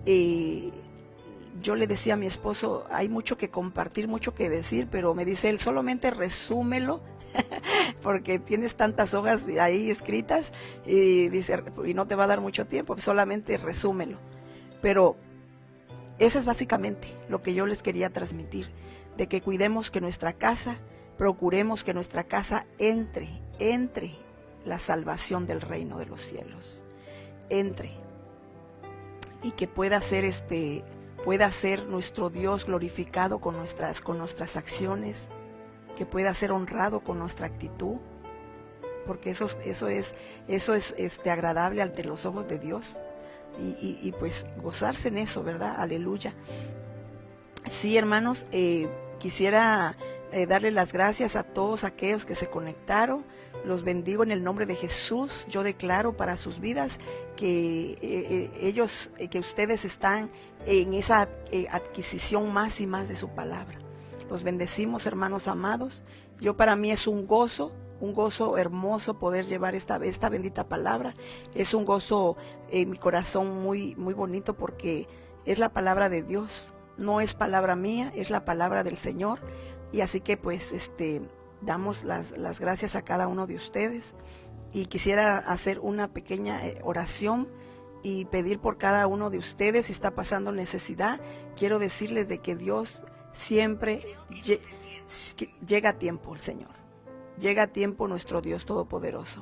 A: yo le decía a mi esposo, hay mucho que compartir, mucho que decir, pero me dice él, solamente resúmelo, porque tienes tantas hojas ahí escritas, y dice, y no te va a dar mucho tiempo, solamente resúmelo. Pero eso es básicamente lo que yo les quería transmitir, de que cuidemos que nuestra casa, procuremos que nuestra casa entre la salvación del reino de los cielos, entre, y que pueda ser nuestro Dios glorificado con nuestras acciones, que pueda ser honrado con nuestra actitud, porque eso es agradable ante los ojos de Dios, y pues gozarse en eso, ¿verdad? Aleluya. Sí, hermanos, quisiera darle las gracias a todos aquellos que se conectaron. Los bendigo en el nombre de Jesús. Yo declaro para sus vidas que que ustedes están en esa adquisición más y más de su palabra. Los bendecimos, hermanos amados. Para mí es un gozo hermoso poder llevar esta bendita palabra. Es un gozo en mi corazón muy, muy bonito, porque es la palabra de Dios. No es palabra mía, es la palabra del Señor. Y así que pues damos las gracias a cada uno de ustedes. Y quisiera hacer una pequeña oración y pedir por cada uno de ustedes. Si está pasando necesidad, quiero decirles de que Dios siempre llega a tiempo, el Señor. Llega a tiempo nuestro Dios Todopoderoso.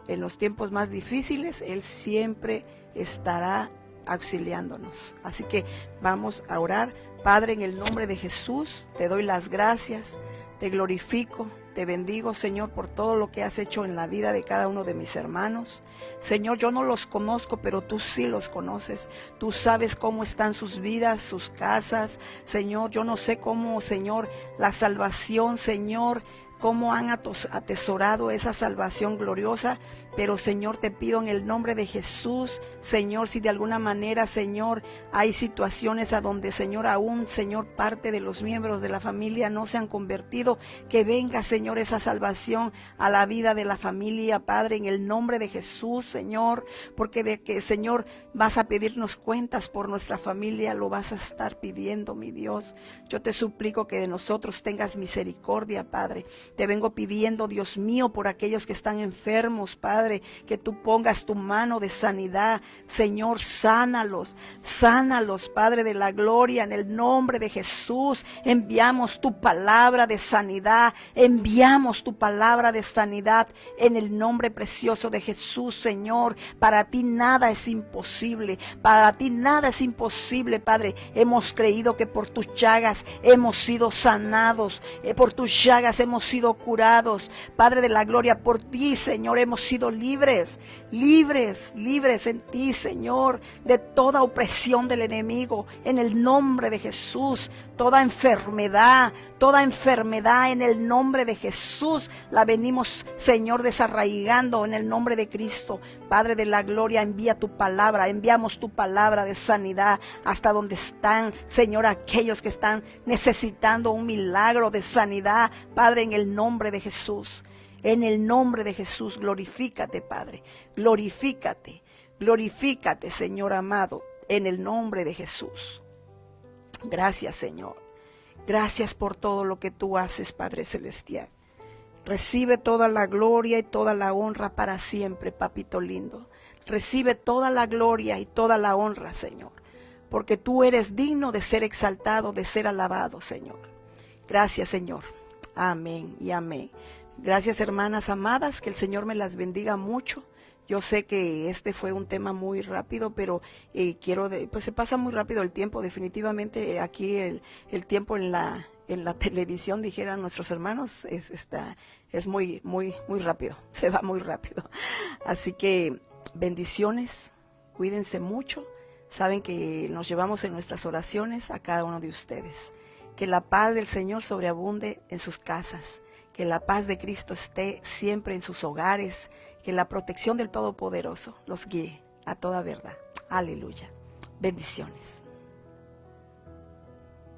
A: En los tiempos más difíciles, Él siempre estará auxiliándonos. Así que vamos a orar. Padre, en el nombre de Jesús, te doy las gracias, te glorifico, te bendigo, Señor, por todo lo que has hecho en la vida de cada uno de mis hermanos. Señor, yo no los conozco, pero tú sí los conoces. Tú sabes cómo están sus vidas, sus casas. Señor, yo no sé cómo, Señor, la salvación, Señor, cómo han atesorado esa salvación gloriosa, pero Señor, te pido en el nombre de Jesús, Señor, si de alguna manera, Señor, hay situaciones a donde, Señor, aún, Señor, parte de los miembros de la familia no se han convertido, que venga, Señor, esa salvación a la vida de la familia, Padre, en el nombre de Jesús, Señor, porque de que, Señor, vas a pedirnos cuentas por nuestra familia, lo vas a estar pidiendo, mi Dios. Yo te suplico que de nosotros tengas misericordia, Padre, Te vengo pidiendo, Dios mío, por aquellos que están enfermos, Padre, que tú pongas tu mano de sanidad. Señor, sánalos, sánalos, Padre de la gloria, en el nombre de Jesús. Enviamos tu palabra de sanidad, enviamos tu palabra de sanidad en el nombre precioso de Jesús, Señor. Para ti nada es imposible, para ti nada es imposible, Padre. Hemos creído que por tus llagas hemos sido sanados, por tus llagas hemos sido curados, Padre de la gloria. Por ti, Señor, hemos sido libres, libres, libres en ti, Señor, de toda opresión del enemigo, en el nombre de Jesús. Toda enfermedad en el nombre de Jesús, la venimos, Señor, desarraigando en el nombre de Cristo. Padre de la gloria, envía tu palabra, enviamos tu palabra de sanidad hasta donde están, Señor, aquellos que están necesitando un milagro de sanidad, Padre, en el nombre de Jesús. En el nombre de Jesús, glorifícate, Padre, glorifícate, glorifícate, Señor amado, en el nombre de Jesús. Gracias, Señor. Gracias por todo lo que tú haces, Padre Celestial. Recibe toda la gloria y toda la honra para siempre, papito lindo. Recibe toda la gloria y toda la honra, Señor, porque tú eres digno de ser exaltado, de ser alabado, Señor. Gracias, Señor. Amén y amén. Gracias, hermanas amadas, que el Señor me las bendiga mucho. Yo sé que este fue un tema muy rápido, pero pues se pasa muy rápido el tiempo. Definitivamente aquí el tiempo en la televisión, dijeran nuestros hermanos, es muy rápido, se va muy rápido. Así que bendiciones, cuídense mucho. Saben que nos llevamos en nuestras oraciones a cada uno de ustedes. Que la paz del Señor sobreabunde en sus casas. Que la paz de Cristo esté siempre en sus hogares. Que la protección del Todopoderoso los guíe a toda verdad. Aleluya. Bendiciones.